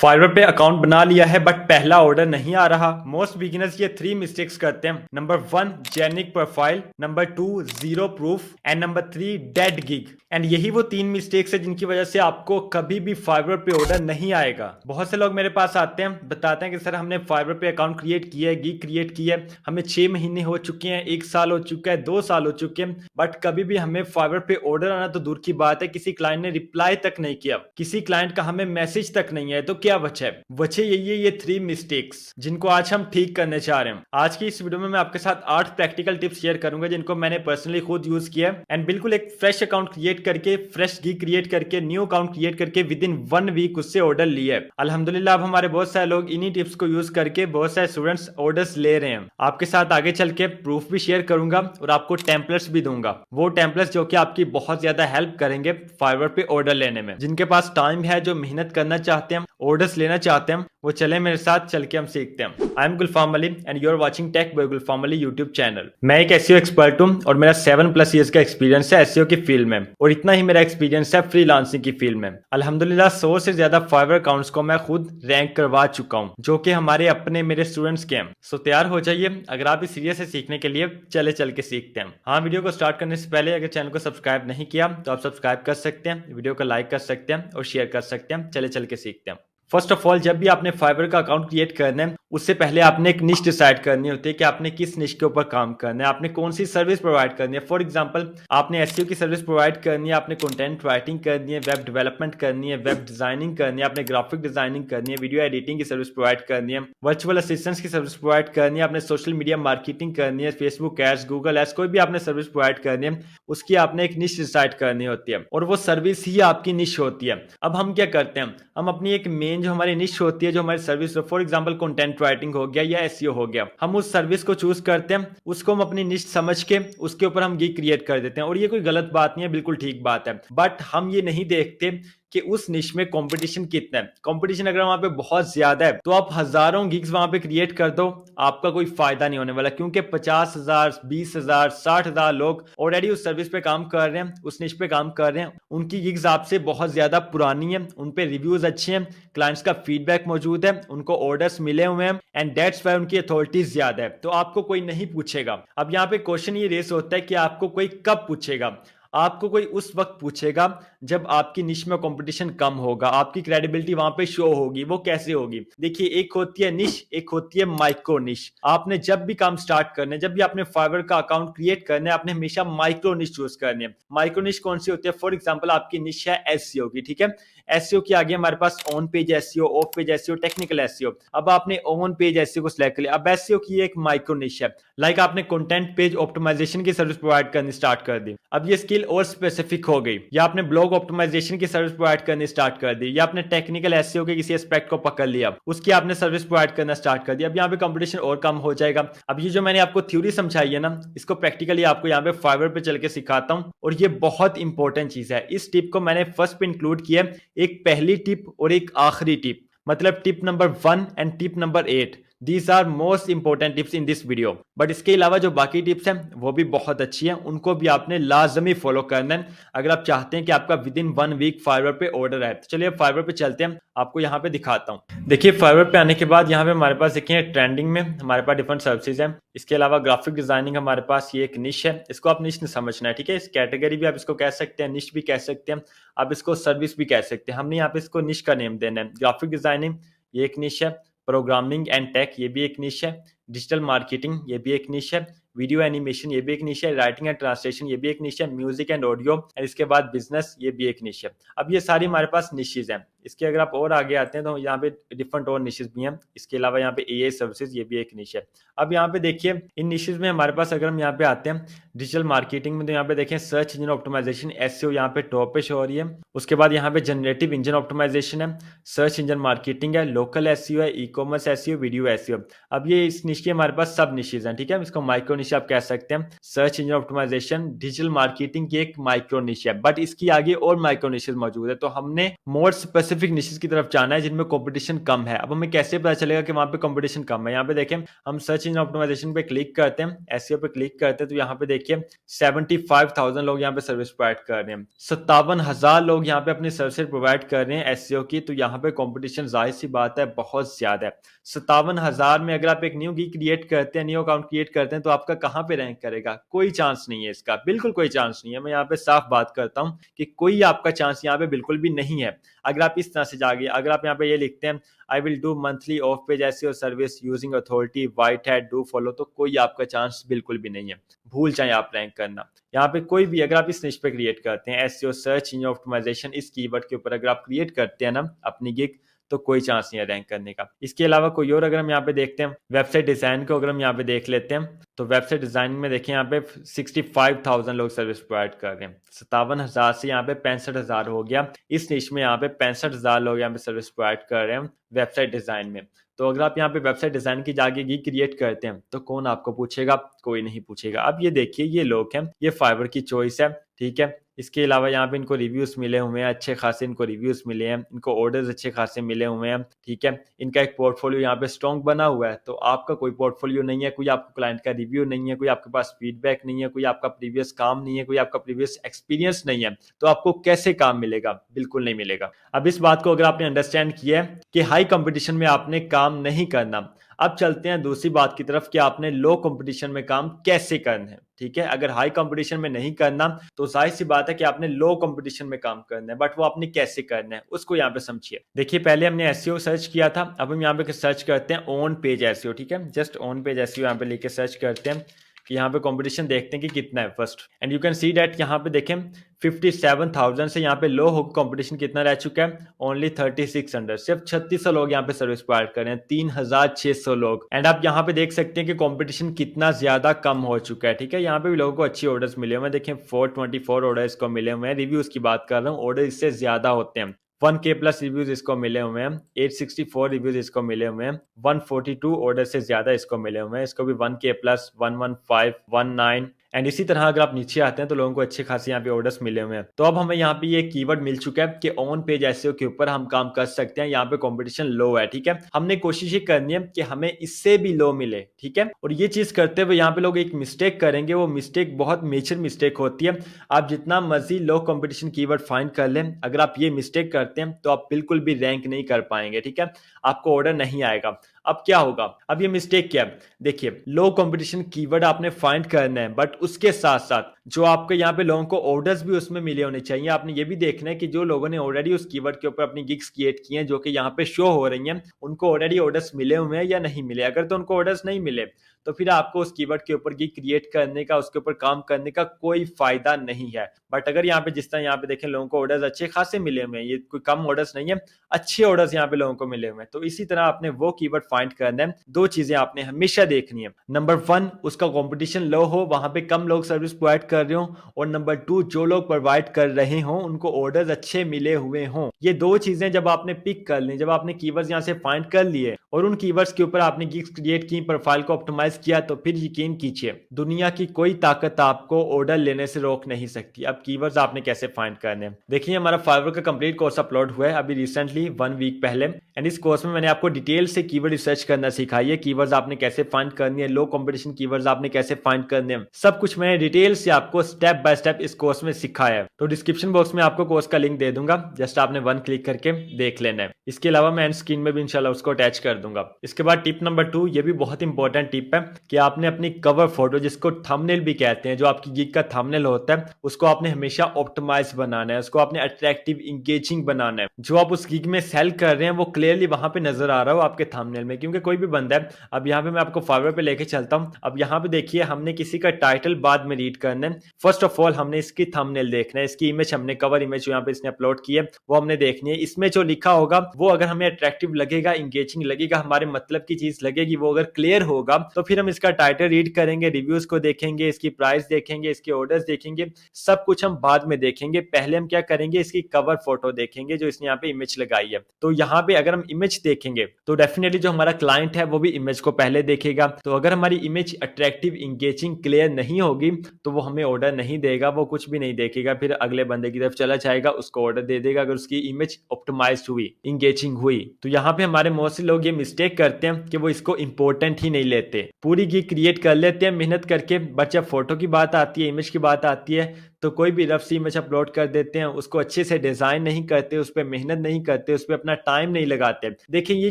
Fibre पे account बना लिया है बट पहला ऑर्डर नहीं आ रहा। मोस्ट बिगिनर्स ये 3 मिस्टेक्स करते हैं। Number 1 generic profile, number 2 zero proof and number 3 dead gig. And यही वो 3 मिस्टेक्स है जिनकी वजह से आपको कभी भी फाइवर पे ऑर्डर नहीं आएगा। बहुत से लोग मेरे पास आते हैं, बताते हैं कि सर हमने फाइवर पे अकाउंट क्रिएट किया है, गिग क्रिएट किया है, हमें 6 महीने हो चुके हैं, 1 साल हो चुका है, 2 साल हो चुके हैं, बट कभी भी हमें फाइवर पे ऑर्डर आना तो दूर की बात है, किसी क्लाइंट ने रिप्लाई तक नहीं किया, किसी क्लाइंट का हमें मैसेज तक नहीं है। तो क्या बचा है? बचे यही है ये 3 मिस्टेक्स जिनको आज हम ठीक करने चाह रहे हैं। आज की इस वीडियो में मैं आपके साथ 8 प्रैक्टिकल टिप्स शेयर करूंगा जिनको मैंने पर्सनली खुद यूज किया एंड बिल्कुल एक फ्रेश अकाउंट क्रिएट करके, फ्रेश गिग क्रिएट करके, न्यू अकाउंट क्रिएट करके विद इन 1 वीक उससे ऑर्डर लिए। अल्हम्दुलिल्लाह अब हमारे बहुत सारे लोग इन्हीं टिप्स को यूज करके, बहुत सारे स्टूडेंट्स ऑर्डर्स ले रहे हैं। आपके साथ आगे चल के प्रूफ भी शेयर करूंगा और आपको टेम्पलेट्स भी दूंगा, वो टेम्पलेट्स जो कि आपकी बहुत ज्यादा हेल्प करेंगे फाइवर पे ऑर्डर लेने में। जिनके पास टाइम है, जो मेहनत करना चाहते हैं, ऑर्डर्स लेना चाहते हैं, वो चले मेरे साथ, चल के हम सीखते हैं। I am Gulfam Ali and you are watching Tech by Gulfam Ali YouTube channel. मैं एक एसईओ एक्सपर्ट हूं और मेरा 7+ ईयर्स का एक्सपीरियंस है एसईओ की फील्ड में, और इतना ही मेरा एक्सपीरियंस है फ्रीलांसिंग की फील्ड में। अल्हम्दुलिल्लाह 100 से ज्यादा फाइवर अकाउंट्स को मैं खुद रैंक करवा चुका हूं, जो कि हमारे अपने मेरे स्टूडेंट्स के हैं। सो तैयार हो जाइए, अगर आप भी सीरियस है सीखने के लिए, चल के सीखते हैं। हाँ, वीडियो को स्टार्ट करने से पहले अगर चैनल को सब्सक्राइब नहीं किया तो आप सब्सक्राइब कर सकते हैं, वीडियो को लाइक कर सकते हैं और शेयर कर सकते हैं। चल के सीखते हैं। फर्स्ट ऑफ ऑल, जब भी आपने फाइवर का अकाउंट क्रिएट करना है, उससे पहले आपने एक निश डिसाइड करनी होती है कि आपने किस निश के ऊपर काम करना है, आपने कौन सी सर्विस प्रोवाइड करनी है। फॉर एग्जांपल, आपने एसईओ की सर्विस प्रोवाइड करनी है, आपने कंटेंट राइटिंग करनी है, वेब डेवलपमेंट करनी है, वेब डिजाइनिंग करनी है, आपने ग्राफिक डिजाइनिंग करनी है, वीडियो एडिटिंग की सर्विस प्रोवाइड करनी है, वर्चुअल असिस्टेंट्स की सर्विस प्रोवाइड करनी है, आपने सोशल मीडिया मार्केटिंग करनी है, फेसबुक एड्स, गूगल एड्स, कोई भी आपने सर्विस प्रोवाइड करनी है, उसकी आपने एक निश डिसाइड करनी होती है और वो सर्विस ही आपकी निश होती है। अब हम क्या करते हैं, हम अपनी एक मेन जो हमारी निश होती है, जो हमारी service, for example content writing हो गया या एसईओ हो गया, हम उस सर्विस को चूज करते हैं, उसको हम अपनी निश समझ के उसके ऊपर हम गिग क्रिएट कर देते हैं। और ये कोई गलत बात नहीं है, बिल्कुल ठीक बात है, बट हम ये नहीं देखते कि उस निश में कंपटीशन कितना है। कंपटीशन अगर वहां पे बहुत ज्यादा है तो आप हजारों गिग्स वहां पे क्रिएट कर दो, आपका कोई फायदा नहीं होने वाला, क्योंकि 50,000, 20,000, 60,000 लोग ऑलरेडी उस सर्विस पे काम कर रहे हैं, उस निश पे काम कर रहे हैं। उनकी गिग्स आपसे बहुत ज्यादा पुरानी है, उन पे रिव्यूज अच्छे हैं, क्लाइंट्स का फीडबैक मौजूद है, उनको ऑर्डर्स मिले हुए हैं एंड दैट्स व्हाई उनकी अथॉरिटीज ज्यादा है। तो आपको कोई नहीं पूछेगा। अब यहाँ पे क्वेश्चन ये रेस होता है कि आपको कोई कब पूछेगा। आपको कोई उस वक्त पूछेगा जब आपकी निश में कंपटीशन कम होगा, आपकी क्रेडिबिलिटी वहां पे शो होगी। वो कैसे होगी? देखिए, एक होती है निश, एक होती है माइक्रो निश। आपने जब भी काम स्टार्ट करने, जब भी आपने फाइवर का अकाउंट क्रिएट करना है, आपने हमेशा माइक्रो निश चूज करनी है। माइक्रो निश कौन सी होती है? फॉर एग्जांपल, आपकी निश है एसईओ की, ठीक है। एसईओ के आगे हमारे pass on page SEO, of page SEO, technical SEO. अब आपने ऑन पेज एसईओ को सिलेक्ट कर लिया। अब एसईओ की एक माइक्रो निश है, लाइक आपने कंटेंट पेज ऑप्टिमाइजेशन की सर्विस प्रोवाइड करनी स्टार्ट कर दी। अब ये स्किल और स्पेसिफिक हो गई, या आपने ब्लॉग ऑप्टिमाइजेशन की सर्विस प्रोवाइड करनी स्टार्ट कर दी, या आपने टेक्निकल एसईओ के किसी एस्पेक्ट को पकड़ लिया, उसकी आपने सर्विस प्रोवाइड करना स्टार्ट कर दिया। अब यहाँ पे कंपटीशन और कम हो जाएगा। अब ये जो मैंने आपको थ्योरी समझाई है ना, इसको प्रैक्टिकली आपको यहाँ पे फाइवर पे चल के सिखाता हूँ, और ये बहुत इंपॉर्टेंट चीज है। इस टिप को मैंने फर्स्ट पे इंक्लूड किया, एक पहली टिप और एक आखिरी टिप, मतलब tip number 1 and tip number 8। These are most important tips in this video. But इसके अलावा जो बाकी टिप्स हैं वो भी बहुत अच्छी हैं, उनको भी आपने लाजमी फॉलो करना है अगर आप चाहते हैं कि आपका विद इन 1 वीक फाइवर पे ऑर्डर आए। तो चलिए फाइवर पे चलते हैं, आपको यहाँ पे दिखाता हूँ। देखिए, फाइवर पे आने के बाद यहाँ पे हमारे पास देखिए ट्रेंडिंग में हमारे पास डिफरेंट सर्विसेज हैं। इसके अलावा ग्राफिक डिजाइनिंग हमारे पास ये एक निश है, इसको आप निश नहीं समझना है, ठीक है। इस कैटेगरी भी आप इसको कह सकते हैं, निश भी कह सकते हैं, आप इसको सर्विस भी कह सकते हैं। हमने यहाँ पे इसको निश का नेम देना है। ग्राफिक डिजाइनिंग ये एक निश है, प्रोग्रामिंग एंड टेक ये भी एक निश है, डिजिटल मार्केटिंग ये भी एक निश है, वीडियो एनिमेशन ये भी एक निश है, राइटिंग एंड ट्रांसलेशन ये भी एक निश है, म्यूजिक एंड ऑडियो एंड इसके बाद बिजनेस ये भी एक निश है। अब ये सारी हमारे पास निशेज हैं। इसके अगर आप और आगे आते हैं तो यहाँ पे डिफरेंट और निशेज भी हैं। इसके अलावा यहाँ पे एआई सर्विसेज ये भी एक निश है। अब यहाँ पे देखिए, इन निशेज में हमारे पास अगर हम यहाँ पे आते हैं डिजिटल मार्केटिंग में, तो यहाँ पे देखें सर्च इंजन ऑप्टिमाइजेशन एसईओ यहाँ पे टॉप पे शो हो रही है। उसके बाद यहाँ पे जनरेटिव इंजन ऑप्टिमाइजेशन है, सर्च इंजन मार्केटिंग है, लोकल एसईओ है, e commerce SEO, video SEO. अब ये इस निश के हमारे पास सब निशेज हैं, ठीक है। इसको माइक्रो निश आप कह सकते हैं। Search engine optimization digital marketing की एक माइक्रो निश है, बट इसकी आगे और माइक्रो निशेज मौजूद है। तो हमने मोर स्पेसिफिक स्पेसिफिक निशेस की तरफ जाना है जिनमें कंपटीशन कम है। अब हमें कैसे पता चलेगा कि वहां पे कंपटीशन कम है? यहाँ पे देखें, हम सर्च इंजन ऑप्टिमाइजेशन पे क्लिक करते हैं, एसईओ पे क्लिक करते हैं, तो यहाँ पे देखिए 75,000 लोग यहाँ पे सर्विस प्रोवाइड कर रहे हैं, 57,000 लोग यहाँ पे अपनी सर्विस प्रोवाइड कर रहे हैं एसईओ की। तो यहाँ पे कंपटीशन जाहिर सी बात है बहुत ज्यादा है। 57,000 में अगर आप एक न्यू गी क्रिएट करते हैं, न्यू अकाउंट क्रिएट करते हैं, तो आपका कहाँ पे रैंक करेगा? कोई चांस नहीं है इसका, बिल्कुल कोई चांस नहीं है। मैं यहाँ पे साफ बात करता हूँ कि कोई आपका चांस यहाँ पे बिल्कुल भी नहीं है। अगर आप इस तरह से जागे, अगर आप यहाँ पे ये लिखते हैं I will do monthly of page SEO service using authority white hat do follow, तो कोई आपका चांस बिल्कुल भी नहीं है। भूल जाए आप रैंक करना। यहाँ पे कोई भी अगर आप इस निश पे क्रिएट करते हैं, एसईओ सर्च इंजन ऑप्टिमाइजेशन, इस कीवर्ड के ऊपर अगर आप क्रिएट करते हैं ना अपनी गिग, तो कोई चांस नहीं है रैंक करने का। इसके अलावा कोई और अगर हम यहाँ पे देखते हैं, वेबसाइट डिजाइन को अगर हम यहाँ पे देख लेते हैं, तो वेबसाइट डिजाइन में देखिए यहाँ पे 65,000 लोग सर्विस प्रोवाइड कर रहे हैं। 57,000 से यहाँ पे 65,000 हो गया। इस निश में यहाँ पे 65,000 लोग यहाँ पे सर्विस प्रोवाइड कर रहे हैं वेबसाइट डिजाइन में। तो अगर आप यहाँ पे वेबसाइट डिजाइन की जाके गी क्रिएट करते हैं, तो कौन आपको पूछेगा? कोई नहीं पूछेगा। अब ये देखिए, ये लोग हैं, ये फाइवर की चॉइस है, ठीक है। इसके अलावा यहाँ पे इनको रिव्यूज मिले हुए हैं, अच्छे खासे इनको रिव्यूज मिले हैं, इनको ऑर्डर्स अच्छे खासे मिले हुए हैं, ठीक है। इनका एक पोर्टफोलियो यहाँ पे स्ट्रॉन्ग बना हुआ है। तो आपका कोई पोर्टफोलियो नहीं है, कोई आपको क्लाइंट का रिव्यू नहीं है, कोई आपके पास फीडबैक नहीं है, कोई आपका प्रीवियस काम नहीं है, कोई आपका प्रीवियस एक्सपीरियंस नहीं है, तो आपको कैसे काम मिलेगा? बिल्कुल नहीं मिलेगा। अब इस बात को अगर आपने अंडरस्टैंड किया है कि हाई कंपटीशन में आपने काम नहीं करना, अब चलते हैं दूसरी बात की तरफ कि आपने लो कंपटीशन में काम कैसे करना है, ठीक है। अगर हाई कंपटीशन में नहीं करना, तो जाहिर सी बात है कि आपने लो कंपटीशन में काम करना है, बट वो आपने कैसे करना है उसको यहाँ पे समझिए। देखिए, पहले हमने एसईओ सर्च किया था, अब हम यहाँ पे सर्च करते हैं ऑन पेज एसईओ, ठीक है। जस्ट ऑन पेज एसईओ यहाँ पे लेके सर्च करते हैं कि यहाँ पे कंपटीशन देखते हैं कि कितना है first, and you can see that यहाँ पे देखें 57,000 से यहाँ पे लो हो कंपटीशन कितना रह चुका है? ओनली 3600, सिर्फ 3600 लोग यहाँ पे सर्विस प्रोवाइड कर रहे हैं, 3600 लोग। एंड आप यहाँ पे देख सकते हैं कि कंपटीशन कितना ज्यादा कम हो चुका है, ठीक है। यहाँ पे भी लोगों को अच्छी ऑर्डर्स मिले हुए हैं, देखें 424 ऑर्डर्स को मिले हुए हैं। रिव्यूज की बात कर रहा हूँ, ऑर्डर इससे ज्यादा होते हैं। 1K प्लस रिव्यूज इसको मिले हुए हैं, 864 रिव्यूज इसको मिले हुए हैं, 142 ऑर्डर से ज्यादा इसको मिले हुए हैं। इसको भी 1K प्लस 115 19, एंड इसी तरह अगर आप नीचे आते हैं तो लोगों को अच्छे खासे यहाँ पे ऑर्डर्स मिले हुए हैं। तो अब हमें यहाँ पे ये कीवर्ड मिल चुका है कि ऑन पेज एसईओ के ऊपर हम काम कर सकते हैं। यहाँ पे कंपटीशन लो है, ठीक है। हमने कोशिश ये करनी है कि हमें इससे भी लो मिले, ठीक है। और ये चीज करते हुए यहाँ पे लोग एक मिस्टेक करेंगे, वो मिस्टेक बहुत मेजर मिस्टेक होती है। आप जितना मर्जी लो कंपटीशन कीवर्ड फाइंड कर लें, अगर आप ये मिस्टेक करते हैं तो आप बिल्कुल भी रैंक नहीं कर पाएंगे, ठीक है। आपको ऑर्डर नहीं आएगा। अब क्या होगा? अब ये मिस्टेक क्या है? देखिए, लो कंपटीशन कीवर्ड आपने फाइंड करना है, बट उसके साथ साथ जो आपके यहाँ पे लोगों को ऑर्डर्स भी उसमें मिले होने चाहिए। आपने ये भी देखना है कि जो लोगों ने ऑलरेडी उस कीवर्ड के ऊपर अपनी गिग्स क्रिएट की हैं, जो कि यहाँ पे शो हो रही हैं, उनको ऑलरेडी ऑर्डर्स मिले हुए हैं या नहीं मिले। अगर तो उनको ऑर्डर्स नहीं मिले, तो फिर आपको उस कीवर्ड के ऊपर गिग क्रिएट करने का, उसके ऊपर काम करने का कोई फायदा नहीं है। बट अगर यहाँ पे जिस तरह यहाँ पे देखें, लोगों को ऑर्डर्स अच्छे खासे मिले हुए हैं, ये कोई कम ऑर्डर्स नहीं है, अच्छे ऑर्डर्स यहाँ पे लोगों को मिले हुए हैं। तो इसी तरह आपने वो कीवर्ड फाइंड करना है। दो चीजें आपने हमेशा देखनी है, नंबर 1 उसका कंपटीशन लो हो, वहां पे कम लोग सर्विस प्रोवाइड कर रहे हो, और नंबर 2 जो लोग प्रोवाइड कर रहे हो उनको ऑर्डर्स अच्छे मिले हुए हों। ये दो चीजें जब आपने पिक कर ली, जब आपने कीवर्ड्स यहाँ से फाइंड कर लिए और उन कीवर्ड्स के ऊपर आपने गिग्स क्रिएट की, प्रोफाइल को ऑप्टिमाइज किया, तो फिर यकीन कीजिए दुनिया की कोई ताकत आपको ऑर्डर लेने से रोक नहीं सकती। अब कीवर्ड्स आपने कैसे फाइंड करने हैं, देखिए हमारा फाइवर का कंप्लीट कोर्स अपलोड हुआ है अभी रिसेंटली 1 वीक पहले, एंड इस कोर्स में मैंने आपको डिटेल से कीवर्ड रिसर्च करना सिखाई है। कीवर्ड्स आपने कैसे फाइंड करनी है, लो कंपटीशन कीवर्ड्स आपने कैसे फाइंड करने हैं, सब कुछ मैंने डिटेल से आपको स्टेप बाय स्टेप इस कोर्स में सिखाया है। तो डिस्क्रिप्शन बॉक्स में आपको कोर्स का लिंक दे दूंगा, जस्ट आपने 1 क्लिक करके देख लेना है। इसके अलावा मैं एंड स्क्रीन में भी इंशाल्लाह उसको अटैच कर दूंगा। इसके बाद टिप नंबर 2, ये भी बहुत इंपॉर्टेंट टिप है कि आपने अपनी कवर फोटो, जिसको थंबनेल भी कहते हैं, जो आपकी गिग का थंबनेल होता है, उसको आपने हमेशा ऑप्टिमाइज बनाना है, उसको आपने अट्रैक्टिव इंगेजिंग बनाना है। जो आप उस गिग में सेल कर रहे हैं वो क्लियरली वहां पे नजर आ रहा हो आपके थंबनेल में। क्योंकि कोई भी बंदा है, अब यहाँ पे मैं आपको फाइवर पे लेके चलता हूँ, अब यहाँ पे देखिए हमने किसी का टाइटल बाद में रीड करना है। फर्स्ट ऑफ ऑल हमने इसकी थंबनेल देखना है, इसकी इमेज, हमने कवर इमेज जो यहाँ पे इसने अपलोड की है वो हमने देखनी है। इसमें जो लिखा होगा वो अगर हमें अट्रैक्टिव लगेगा, इंगेजिंग लगेगा, हमारे मतलब की चीज लगेगी, वो अगर क्लियर होगा, तो फिर हम इसका टाइटल रीड करेंगे, रिव्यूज को देखेंगे, इसकी प्राइस देखेंगे, इसके ऑर्डर्स देखेंगे, सब कुछ हम बाद में देखेंगे। पहले हम क्या करेंगे, इसकी कवर फोटो देखेंगे जो इसने यहाँ पे इमेज लगाई है। तो यहाँ पे अगर हम इमेज देखेंगे तो डेफिनेटली जो हमारा हमारा क्लाइंट है वो भी इमेज को पहले देखेगा। तो अगर हमारी इमेज अट्रैक्टिव, इंगेजिंग, क्लियर नहीं होगी तो वो हमें ऑर्डर नहीं देगा, वो कुछ भी नहीं देखेगा, फिर अगले बंदे की तरफ चला जाएगा, उसको ऑर्डर दे देगा अगर उसकी इमेज ऑप्टिमाइज्ड हुई, इंगेजिंग हुई। तो यहाँ पे हमारे मोस्टली लोग ये मिस्टेक करते हैं कि वो इसको इंपॉर्टेंट ही नहीं लेते, पूरी गिग क्रिएट कर लेते हैं मेहनत करके, बट जब फोटो की बात आती है, इमेज की बात आती है, तो कोई भी रफ सी इमेज अपलोड कर देते हैं, उसको अच्छे से डिजाइन नहीं करते, उस पर मेहनत नहीं करते, उस पर अपना टाइम नहीं लगाते। देखिए ये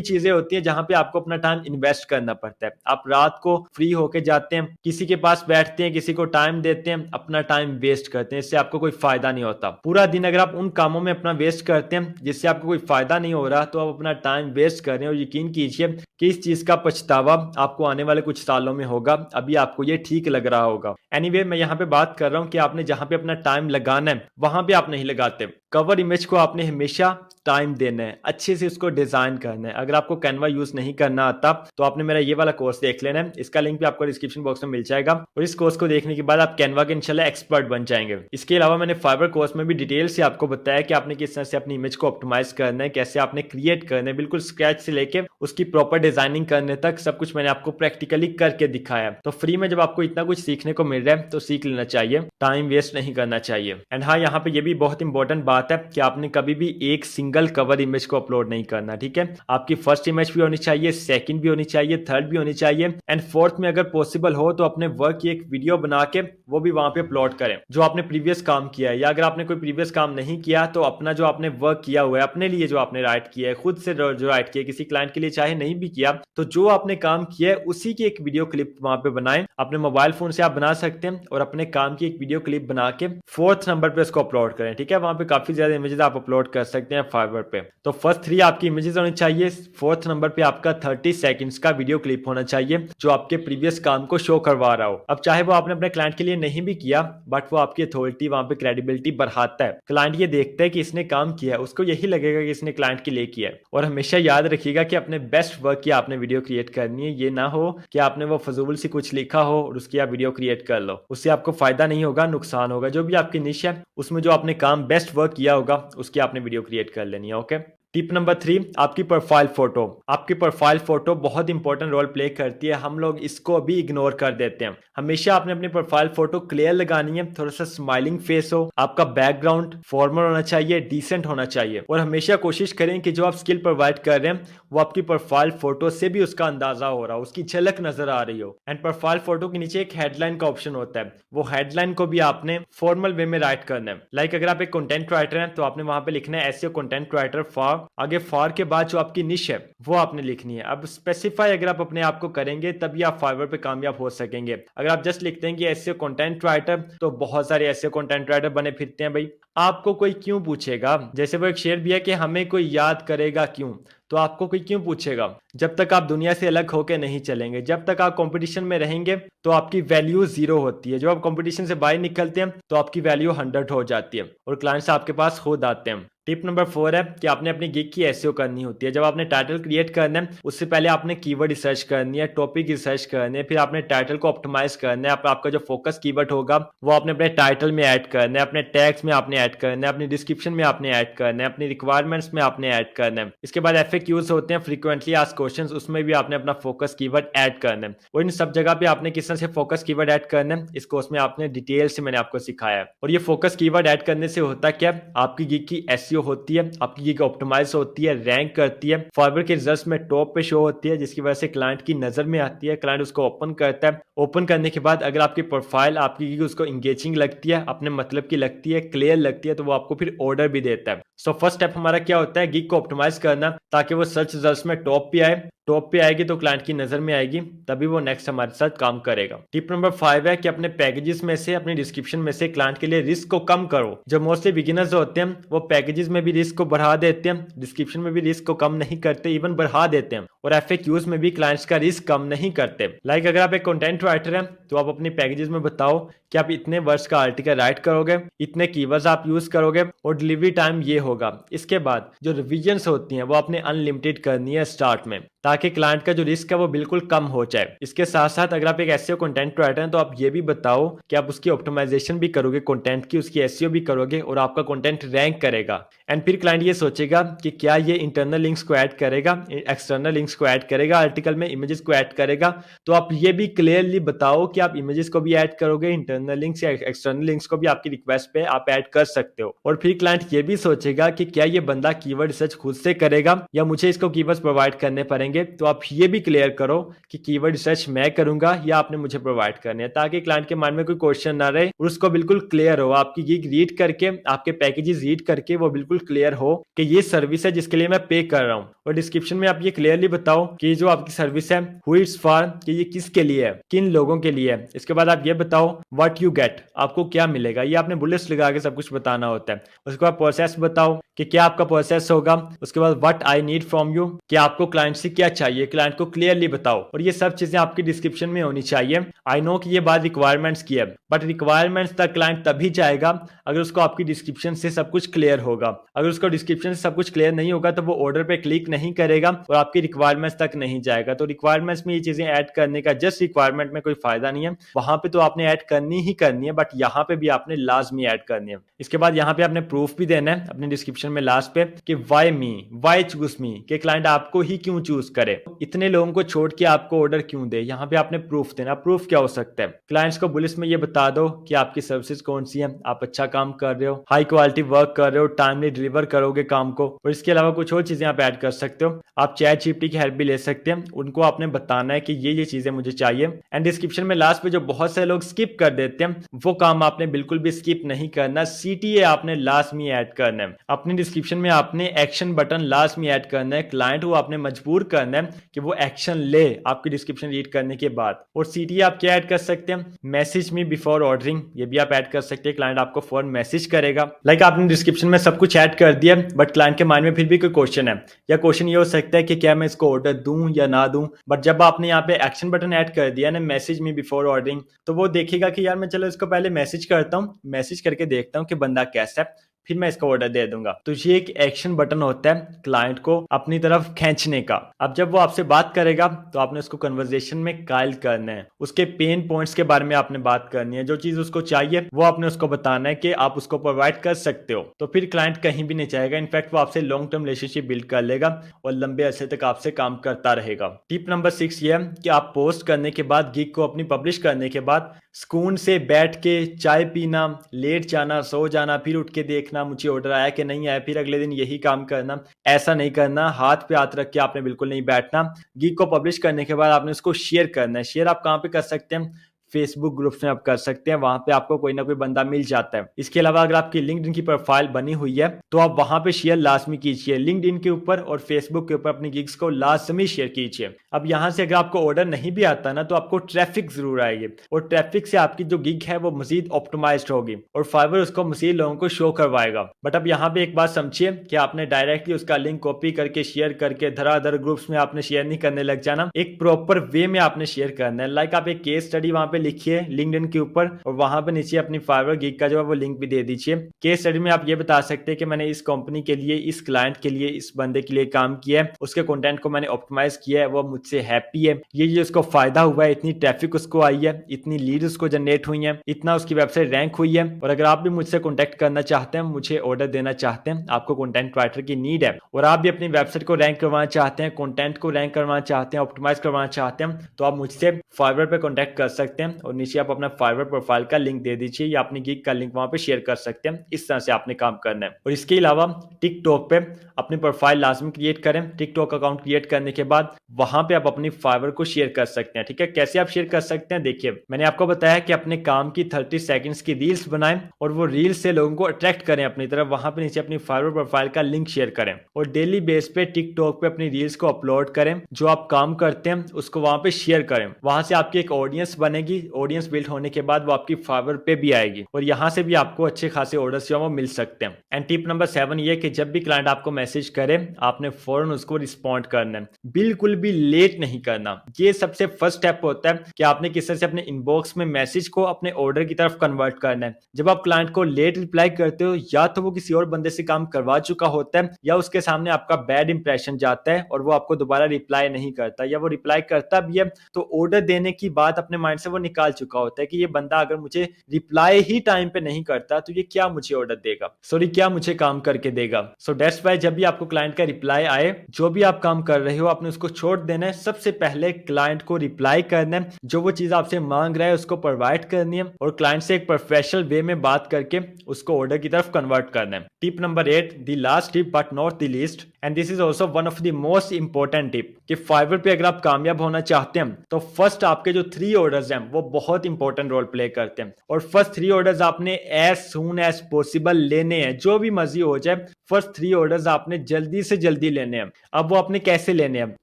चीजें होती हैं जहां पे आपको अपना टाइम इन्वेस्ट करना पड़ता है। आप रात को फ्री होके जाते हैं, किसी के पास बैठते हैं, किसी को टाइम देते हैं, अपना टाइम वेस्ट करते हैं, इससे आपको कोई फायदा नहीं होता। पूरा दिन अगर आप उन कामों में अपना वेस्ट करते हैं जिससे आपको कोई फायदा नहीं हो रहा, तो आप अपना टाइम वेस्ट कर रहे हैं, और यकीन कीजिए कि इस चीज का पछतावा आपको आने वाले कुछ सालों में होगा। अभी आपको ये ठीक लग रहा होगा। एनीवे, मैं यहाँ पे बात कर रहा हूँ कि आपने जहां पे अपना टाइम लगाना है वहां पे आप नहीं लगाते। कवर इमेज को आपने हमेशा टाइम देना है, अच्छे से उसको डिजाइन करना है। अगर आपको कैनवा यूज नहीं करना आता तो आपने मेरा ये वाला कोर्स देख लेना है, इसका लिंक भी आपको डिस्क्रिप्शन बॉक्स में मिल जाएगा, और इस कोर्स को देखने के बाद आप कैनवा के इंशाल्लाह एक्सपर्ट बन जाएंगे। इसके अलावा मैंने फाइवर कोर्स में भी डिटेल से आपको बताया कि आपने किस तरह से अपनी इमेज को ऑप्टिमाइज करना है, कैसे आपने क्रिएट करना है, बिल्कुल स्क्रैच से लेके उसकी प्रॉपर डिजाइनिंग करने तक सब कुछ मैंने आपको प्रैक्टिकली करके दिखाया। तो फ्री में जब आपको इतना कुछ सीखने को मिल रहा है तो सीख लेना चाहिए, टाइम वेस्ट नहीं करना चाहिए। एंड हाँ, यहाँ पे ये भी बहुत इंपॉर्टेंट बात है कि आपने कभी भी एक सिंगल कवर इमेज को अपलोड नहीं करना, ठीक है। आपकी फर्स्ट इमेज भी होनी चाहिए, सेकंड भी होनी चाहिए, थर्ड भी होनी चाहिए, एंड फोर्थ में अगर पॉसिबल हो तो अपने वर्क की एक वीडियो बना के वो भी वहां पे अपलोड करें, जो आपने प्रीवियस काम किया है। या अगर आपने कोई प्रीवियस काम नहीं किया तो अपना जो आपने वर्क किया हुआ है, अपने लिए जो आपने राइट किया है, खुद से जो राइट किया है, किसी क्लाइंट के लिए चाहे नहीं भी किया, तो जो आपने काम किया है उसी की एक वीडियो क्लिप वहां पे बनाएं। अपने मोबाइल फोन से आप बना सकते हैं और अपने काम की एक वीडियो क्लिप बना के फोर्थ नंबर पे उसको अपलोड करें, ठीक है। वहां पे काफी ज्यादा इमेजेस आप अपलोड कर सकते हैं फाइवर पे। तो फर्स्ट 3 आपकी इमेजेस होनी चाहिए, फोर्थ नंबर पे आपका 30 सेकंड्स का वीडियो क्लिप होना चाहिए जो आपके प्रीवियस काम को शो करवा रहा हो। अब चाहे वो आपने अपने क्लाइंट के लिए नहीं भी किया, बट वो आपकी अथॉरिटी, वहां पे क्रेडिबिलिटी बढ़ाता है। क्लाइंट ये देखता है कि इसने काम किया है, उसको यही लगेगा कि इसने क्लाइंट के लिए किया है। और हमेशा याद रखिएगा कि अपने बेस्ट वर्क की आपने वीडियो क्रिएट करनी है। ये ना हो कि आपने वो फजूल सी कुछ लिखा हो और उसकी आप वीडियो क्रिएट कर लो, उससे आपको फायदा नहीं होगा, नुकसान होगा। जो भी आपकी निश है उसमें जो आपने काम बेस्ट वर्क किया होगा उसकी आपने वीडियो क्रिएट कर लेनी है, ओके। टिप नंबर 3, आपकी प्रोफाइल फोटो। आपकी प्रोफाइल फोटो बहुत इंपॉर्टेंट रोल प्ले करती है, हम लोग इसको भी इग्नोर कर देते हैं। हमेशा आपने अपनी प्रोफाइल फोटो क्लियर लगानी है, थोड़ा सा स्माइलिंग फेस हो, आपका बैकग्राउंड फॉर्मल होना चाहिए, डिसेंट होना चाहिए, और हमेशा कोशिश करें कि जो आप स्किल प्रोवाइड कर रहे हैं वो आपकी प्रोफाइल फोटो से भी उसका अंदाजा हो रहा हो, उसकी झलक नजर आ रही हो। एंड प्रोफाइल फोटो के नीचे एक हेडलाइन का ऑप्शन होता है, वो हेडलाइन को भी आपने फॉर्मल वे में राइट करना है। लाइक अगर आप एक कंटेंट राइटर हैं तो आपने वहां पे लिखना है एसईओ कंटेंट राइटर फॉर, आगे फॉर के बाद जो आपकी निश है वो आपने लिखनी है। अब स्पेसिफाई अगर आप अपने आप को करेंगे तभी आप फाइवर पे कामयाब हो सकेंगे। अगर आप जस्ट लिखते हैं कि एसईओ कंटेंट राइटर, तो बहुत सारे एसईओ कंटेंट राइटर बने फिरते हैं भाई, आपको कोई क्यों पूछेगा। जैसे वो एक शेर भी है कि हमें कोई याद करेगा क्यों, तो आपको कोई क्यों पूछेगा। जब तक आप दुनिया से अलग होकर नहीं चलेंगे, जब तक आप कंपटीशन में रहेंगे तो आपकी वैल्यू 0 होती है। जब आप कंपटीशन से बाहर निकलते हैं तो आपकी वैल्यू 100 हो जाती है और क्लाइंट्स आपके पास खुद आते हैं। टिप नंबर 4 है कि आपने अपनी गिग की एसईओ करनी होती है। जब आपने टाइटल क्रिएट करना है उससे पहले आपने कीवर्ड रिसर्च करनी है, टॉपिक रिसर्च करनी है, फिर आपने टाइटल को ऑप्टिमाइज करना है। आपका जो फोकस कीवर्ड होगा वो आपने अपने टाइटल में ऐड करना है, अपने टैग्स में आपने ऐड करना है, अपनी डिस्क्रिप्शन में आपने ऐड करना है, अपनी रिक्वायरमेंट्स में आपने ऐड करना है। इसके बाद एफएक्यूज होते हैं, फ्रीक्वेंटली आस्क्ड क्वेश्चंस, उसमें भी आपने अपना फोकस कीवर्ड ऐड करना है। और इन सब जगह पे आपने किस तरह से फोकस कीवर्ड ऐड करना है इस कोर्स में आपने डिटेल से मैंने आपको सिखाया है। और ये फोकस कीवर्ड ऐड करने से होता क्या, आपकी गिग की एसईओ होती है, आपकी गिग ऑप्टिमाइज होती है, रैंक करती है, फाइवर के रिजल्ट्स में टॉप पे शो होती है, जिसकी वजह से क्लाइंट की नजर में आती है, क्लाइंट उसको ओपन करता है। ओपन करने के बाद अगर आपकी प्रोफाइल, आपकी गिग उसको इंगेजिंग लगती है, अपने मतलब की लगती है, क्लियर लगती है, तो वो आपको फिर ऑर्डर भी देता है। सो फर्स्ट स्टेप हमारा क्या होता है, गिग को ऑप्टिमाइज करना ताकि वो सर्च रिजल्ट्स में टॉप पे आए। टॉप पे आएगी तो क्लाइंट की नजर में आएगी, तभी वो नेक्स्ट हमारे साथ काम करेगा। टिप नंबर 5 है कि अपने पैकेजेस में से, अपनी डिस्क्रिप्शन में से क्लाइंट के लिए रिस्क को कम करो। जो मोस्टली बिगिनर्स होते हैं वो पैकेजेस में भी रिस्क को बढ़ा देते हैं, डिस्क्रिप्शन में भी रिस्क को कम नहीं करते, इवन बढ़ा देते हैं, और एफएक्यूज में भी क्लाइंट्स का रिस्क कम नहीं करते। लाइक अगर आप एक कंटेंट राइटर हैं तो आप अपनी पैकेजेस में बताओ कि आप इतने वर्ड्स का आर्टिकल राइट करोगे, इतने कीवर्ड्स आप यूज करोगे और डिलीवरी टाइम ये होगा। इसके बाद जो रिविजन्स होती हैं वो आपने अनलिमिटेड करनी है स्टार्ट में, ताकि क्लाइंट का जो रिस्क है वो बिल्कुल कम हो जाए। इसके साथ साथ अगर आप एक एसईओ कंटेंट राइटर हैं तो आप ये भी बताओ कि आप उसकी ऑप्टिमाइजेशन भी करोगे कंटेंट की, उसकी एसईओ भी करोगे और आपका कंटेंट रैंक करेगा। एंड फिर क्लाइंट ये सोचेगा कि क्या ये इंटरनल लिंक्स को ऐड करेगा, एक्सटर्नल लिंक्स को ऐड करेगा, आर्टिकल में इमेजेस को ऐड करेगा। तो आप ये भी क्लियरली बताओ कि आप इमेजेस को भी ऐड करोगे, इंटरनल लिंक्स या एक्सटर्नल लिंक्स को भी आपकी रिक्वेस्ट पे आप ऐड कर सकते हो। और फिर क्लाइंट ये भी सोचेगा कि क्या ये बंदा कीवर्ड रिसर्च खुद से करेगा या मुझे इसको कीवर्ड्स प्रोवाइड करने पड़ेंगे। तो आप ये भी क्लियर करो कि कीवर्ड रिसर्च मैं करूंगा या आपने मुझे प्रोवाइड करने है, ताकि क्लाइंट के मन में कोई क्वेश्चन ना रहे और उसको बिल्कुल क्लियर हो, आपकी गिग रीड करके, आपके पैकेजेस रीड करके वो बिल्कुल क्लियर हो कि ये सर्विस है जिसके लिए मैं पे कर रहा हूँ। और डिस्क्रिप्शन में आप ये क्लियरली बताओ कि जो आपकी सर्विस है हु इट्स फॉर, कि ये किसके लिए है, किन लोगों के लिए है। इसके बाद आप ये बताओ व्हाट यू गेट, आपको क्या मिलेगा। ये आपने बुलेट्स लगा के सब कुछ बताना होता है। उसके बाद प्रोसेस बताओ कि क्या आपका प्रोसेस होगा। उसके बाद what I need from you, कि आपको क्लाइंट से क्या चाहिए, क्लाइंट को क्लियरली बताओ। और ये सब चीजें आपकी डिस्क्रिप्शन में होनी चाहिए। आई नो कि ये बात रिक्वायरमेंट्स की है, बट रिक्वायरमेंट्स तक क्लाइंट तभी जाएगा अगर उसको आपकी डिस्क्रिप्शन से सब कुछ क्लियर होगा। अगर उसको डिस्क्रिप्शन से सब कुछ क्लियर नहीं होगा तो वो ऑर्डर पे क्लिक नहीं करेगा और आपकी रिक्वायरमेंट्स तक नहीं जाएगा। तो रिक्वायरमेंट्स में ये चीजें ऐड करने का जस्ट रिक्वायरमेंट में कोई फायदा नहीं है, वहां पे तो आपने ऐड करनी ही करनी है, बट यहाँ पे भी आपने लाजमी ऐड करनी है। इसके बाद यहाँ पे आपने प्रूफ भी देना है अपने डिस्क्रिप्शन में लास्ट पे कि वाई मी, वाई चूज मी, कि क्लाइंट आपको ही क्यों चूज करे, इतने लोगों को छोड़ के आपको ऑर्डर क्यों दे। यहाँ पे आपने प्रूफ देना। प्रूफ क्या हो सकता है, क्लाइंट्स को बुलिस में ये बता दो कि आपकी सर्विसेज कौन सी है, आप अच्छा काम कर रहे हो, हाई क्वालिटी वर्क कर रहे हो, टाइमली डिलीवर करोगे काम को। और इसके अलावा कुछ और चीजें आप ऐड कर सकते हो। आप चैट जीपीटी की हेल्प भी ले सकते हैं, उनको आपने बताना है कि ये चीजें मुझे चाहिए। एंड डिस्क्रिप्शन में लास्ट पे जो बहुत सारे लोग स्किप कर देते हैं वो काम आपने बिल्कुल भी स्किप नहीं करना। सीटीए आपने लास्ट में ऐड करना है। अपने डिस्क्रिप्शन में आपने एक्शन बटन लास्ट में ऐड करना है। क्लाइंट को आपने मजबूर करना है कि वो एक्शन ले आपकी डिस्क्रिप्शन रीड करने के बाद। और सीटीए आप क्या ऐड कर सकते हैं, मैसेज मी बिफोर ऑर्डरिंग, ये भी आप ऐड कर सकते हैं। क्लाइंट आपको फौरन मैसेज करेगा। लाइक आपने डिस्क्रिप्शन में सब कुछ ऐड कर दिया बट क्लाइंट के माइंड में फिर भी कोई क्वेश्चन है, या क्वेश्चन ये हो सकता है कि क्या मैं इसको ऑर्डर दूं या ना दूं। बट जब आपने यहाँ पे एक्शन बटन ऐड कर दिया ना, मैसेज मी बिफोर ऑर्डरिंग, तो वो देखेगा कि यार मैं चलो इसको पहले मैसेज करता हूँ, मैसेज करके देखता हूँ कि बंदा कैसा है, फिर मैं इसका ऑर्डर दे दूंगा। तो ये एक एक्शन बटन होता है क्लाइंट को अपनी तरफ खींचने का। अब जब वो आपसे बात करेगा तो आपने उसको कन्वर्सेशन में कायल करना है, उसके पेन पॉइंट्स के बारे में आपने बात करनी है, जो चीज उसको चाहिए वो आपने उसको बताना है कि आप उसको प्रोवाइड कर सकते हो। तो फिर क्लाइंट कहीं भी नहीं जाएगा, इनफैक्ट वो आपसे लॉन्ग टर्म रिलेशनशिप बिल्ड कर लेगा और लंबे अरसे तक आपसे काम करता रहेगा। टिप नंबर 6 ये है कि आप पोस्ट करने के बाद, गिग को अपनी पब्लिश करने के बाद सुकून से बैठ के चाय पीना, लेट जाना, सो जाना, फिर उठ के देखना मुझे ऑर्डर आया कि नहीं आया, फिर अगले दिन यही काम करना, ऐसा नहीं करना। हाथ पे हाथ रख के आपने बिल्कुल नहीं बैठना। गिग को पब्लिश करने के बाद आपने उसको शेयर करना है। शेयर आप कहाँ पे कर सकते हैं, फेसबुक ग्रुप्स में आप कर सकते हैं, वहां पे आपको कोई ना कोई बंदा मिल जाता है। इसके अलावा अगर आपकी लिंक्डइन की प्रोफाइल बनी हुई है तो आप वहां पे शेयर लाजमी कीजिए, लिंक्डइन के ऊपर और फेसबुक के ऊपर अपनी गिग्स को लाजमी शेयर कीजिए। अब यहाँ से अगर आपको ऑर्डर नहीं भी आता ना तो आपको ट्रैफिक जरूर आएगी और ट्रैफिक से आपकी जो गिग है वो मजीद ऑप्टिमाइज्ड होगी और फाइवर उसको मजीद लोगों को शो करवाएगा। बट अब यहाँ पे एक बात समझिए कि आपने डायरेक्टली उसका लिंक कॉपी करके शेयर करके धड़ाधड़ ग्रुप्स में आपने शेयर नहीं करने लग जाना। एक प्रॉपर वे में आपने शेयर करना है। लाइक आप एक केस स्टडी वहां पे लिखिए लिंक्डइन के ऊपर और वहां पे नीचे अपनी फाइवर गिग का जो है वो लिंक भी दे दीजिए। केस स्टडी में आप ये बता सकते हैं कि मैंने इस कंपनी के लिए, इस क्लाइंट के लिए, इस बंदे के लिए काम किया है, उसके कंटेंट को मैंने ऑप्टिमाइज किया है, वो मुझसे हैप्पी है, ये उसको फायदा हुआ है, इतनी ट्रैफिक उसको आई है, इतनी लीड उसको जनरेट हुई है, इतना उसकी वेबसाइट रैंक हुई है। और अगर आप भी मुझसे कॉन्टेक्ट करना चाहते हैं, मुझे ऑर्डर देना चाहते हैं, आपको कंटेंट राइटर की नीड है और आप भी अपनी वेबसाइट को रैंक करवाना चाहते हैं, कंटेंट को रैंक करवाना चाहते हैं, ऑप्टिमाइज करवाना चाहते हैं, तो आप मुझसे फाइवर पे कॉन्टेक्ट कर सकते हैं और नीचे आप अपना फाइवर प्रोफाइल का लिंक दे दीजिए या अपनी गिग का लिंक वहां पे शेयर कर सकते हैं। इस तरह से आपने काम करना है। और इसके अलावा टिकटॉक पे अपनी प्रोफाइल लाजमी क्रिएट करें। टिकटॉक अकाउंट क्रिएट करने के बाद वहां पे आप अपनी फाइवर को शेयर कर सकते हैं। ठीक है, कैसे आप शेयर कर सकते हैं, देखिए मैंने आपको बताया कि अपने काम की 30 सेकंड्स की रील्स बनाएं और वो रील्स से लोगों को अट्रैक्ट करें अपनी तरफ। वहां पे नीचे अपनी फाइवर प्रोफाइल का लिंक शेयर करें और डेली बेस पे टिकटॉक पे अपनी रील्स को अपलोड करें। जो आप काम करते हैं उसको वहां पे शेयर करें, वहां से आपकी एक ऑडियंस बनेगी जल्दी ऑडियंस बिल्ड होने के बाद वो आपकी फाइवर पे भी आएगी और यहाँ से भी आपको अच्छे खासे ऑर्डर्स जो वो मिल सकते हैं। एंड टिप नंबर 7 ये कि जब भी क्लाइंट आपको मैसेज करे आपने फौरन उसको रिस्पॉन्ड करना है, बिल्कुल भी लेट नहीं करना। ये सबसे फर्स्ट स्टेप होता है कि आपने किस तरह से अपने इनबॉक्स में मैसेज को अपने ऑर्डर की तरफ कन्वर्ट करना है। जब आप क्लाइंट को लेट रिप्लाई करते हो या तो वो किसी और बंदे से काम करवा चुका होता है या उसके सामने आपका बैड इंप्रेशन जाता है और वो आपको दोबारा रिप्लाई नहीं करता, या वो रिप्लाई करता भी है तो ऑर्डर देने की बात अपने माइंड से वो निकाल चुका होता है कि ये बंदा अगर मुझे रिप्लाई ही टाइम पे नहीं करता तो ये क्या मुझे ऑर्डर देगा, सॉरी क्या मुझे काम करके देगा। सो दैट्स व्हाई जब भी आपको क्लाइंट का रिप्लाई आए, जो भी आप काम कर रहे हो आपने उसको छोड़ देना है, सबसे पहले क्लाइंट को रिप्लाई करना है, जो वो चीज आपसे मांग रहा है उसको प्रोवाइड करनी है और क्लाइंट से एक प्रोफेशनल वे में बात करके उसको ऑर्डर की तरफ कन्वर्ट करना है। Tip number 8, the last tip but not the least, and this is also one of the most important tip कि फाइवर पे अगर आप कामयाब होना चाहते हैं तो फर्स्ट आपके जो 3 ऑर्डर्स हैं वो बहुत इंपॉर्टेंट रोल प्ले करते हैं और फर्स्ट 3 ऑर्डर्स आपने एज सून एज पॉसिबल लेने हैं, जो भी मर्जी हो जाए फर्स्ट 3 ऑर्डर्स आपने जल्दी से जल्दी लेने हैं। अब वो आपने कैसे लेने हैं,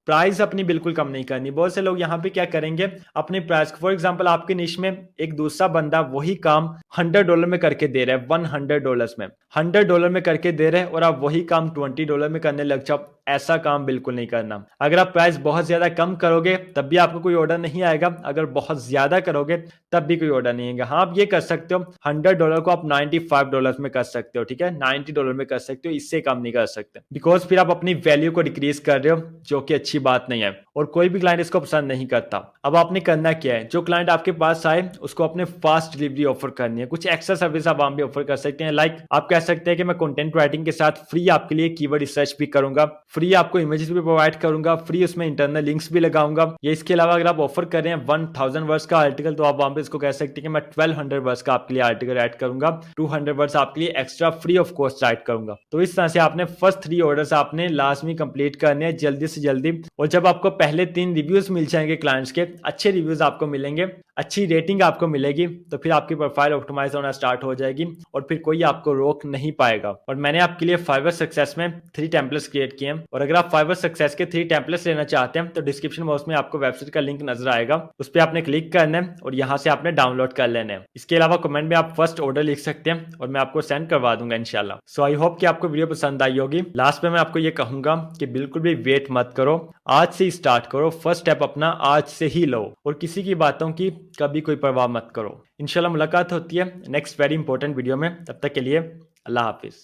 प्राइस अपनी बिल्कुल कम नहीं करनी। बहुत से लोग यहाँ पे क्या करेंगे, अपने प्राइस, फॉर एग्जांपल आपके निश में एक दूसरा बंदा वही काम $100 में करके दे रहा है, $100 में, $100 में करके दे रहे हैं और आप वही काम $20 में करने लग जाओ, ऐसा काम बिल्कुल नहीं करना। अगर आप प्राइस बहुत ज्यादा कम करोगे तब भी आपको कोई ऑर्डर नहीं आएगा, अगर बहुत ज्यादा करोगे तब भी कोई ऑर्डर नहीं आएगा। हाँ आप ये कर सकते हो, $100 को आप $95 में कर सकते हो, ठीक है, $90 में कर सकते हो, इससे कम नहीं कर सकते, बिकॉज फिर आप अपनी वैल्यू को डिक्रीज कर रहे हो, जो कि अच्छी बात नहीं है और कोई भी क्लाइंट इसको पसंद नहीं करता। अब आपने करना क्या है, जो क्लाइंट आपके पास आए उसको अपने फास्ट डिलीवरी ऑफर करनी है, कुछ एक्स्ट्रा सर्विस आप वहां भी ऑफर कर सकते हैं। लाइक आप कह सकते हैं कि मैं कंटेंट राइटिंग के साथ फ्री आपके लिए कीवर्ड रिसर्च भी करूंगा, फ्री आपको इमेजेस भी प्रोवाइड करूंगा, फ्री उसमें इंटरनल लिंक्स भी लगाऊंगा। ये इसके अलावा अगर आप ऑफर कर रहे हैं 1000 वर्ड्स का आर्टिकल तो आप वहां पे इसको कह सकते हैं कि मैं 1200 वर्ड्स का आपके लिए आर्टिकल राइट करूंगा, 200 वर्ड्स आपके लिए extra free of cost right करूंगा। तो इस तरह से आपने फर्स्ट 3 ऑर्डर्स आपने लाजमी कंप्लीट करने हैं जल्दी से जल्दी, और जब आपको पहले 3 रिव्यूज मिल जाएंगे क्लाइंट्स के, अच्छे रिव्यूज आपको मिलेंगे, अच्छी रेटिंग आपको मिलेगी, तो फिर आपकी प्रोफाइल ऑप्टिमाइज होना स्टार्ट हो जाएगी और फिर कोई आपको रोक नहीं पाएगा। और मैंने आपके लिए फाइवर सक्सेस में 3 टेम्पलेट्स क्रिएट किए हैं और अगर आप फाइवर सक्सेस के 3 टेम्पलेट्स लेना चाहते हैं तो डिस्क्रिप्शन बॉक्स में आपको वेबसाइट का लिंक नजर आएगा, उस पर आपने क्लिक करना है और यहाँ से आपने डाउनलोड कर लेना है। इसके अलावा कमेंट में आप फर्स्ट ऑर्डर लिख सकते हैं और मैं आपको सेंड करवा दूंगा इंशाल्लाह। सो आई होप कि आपको वीडियो पसंद आई होगी। लास्ट में मैं आपको ये कहूंगा कि बिल्कुल भी वेट मत करो, आज से ही स्टार्ट करो, फर्स्ट स्टेप अपना आज से ही लो और किसी की बातों की कभी कोई परवाह मत करो। इंशाल्लाह मुलाकात होती है नेक्स्ट वेरी इंपॉर्टेंट वीडियो में, तब तक के लिए अल्लाह हाफिज।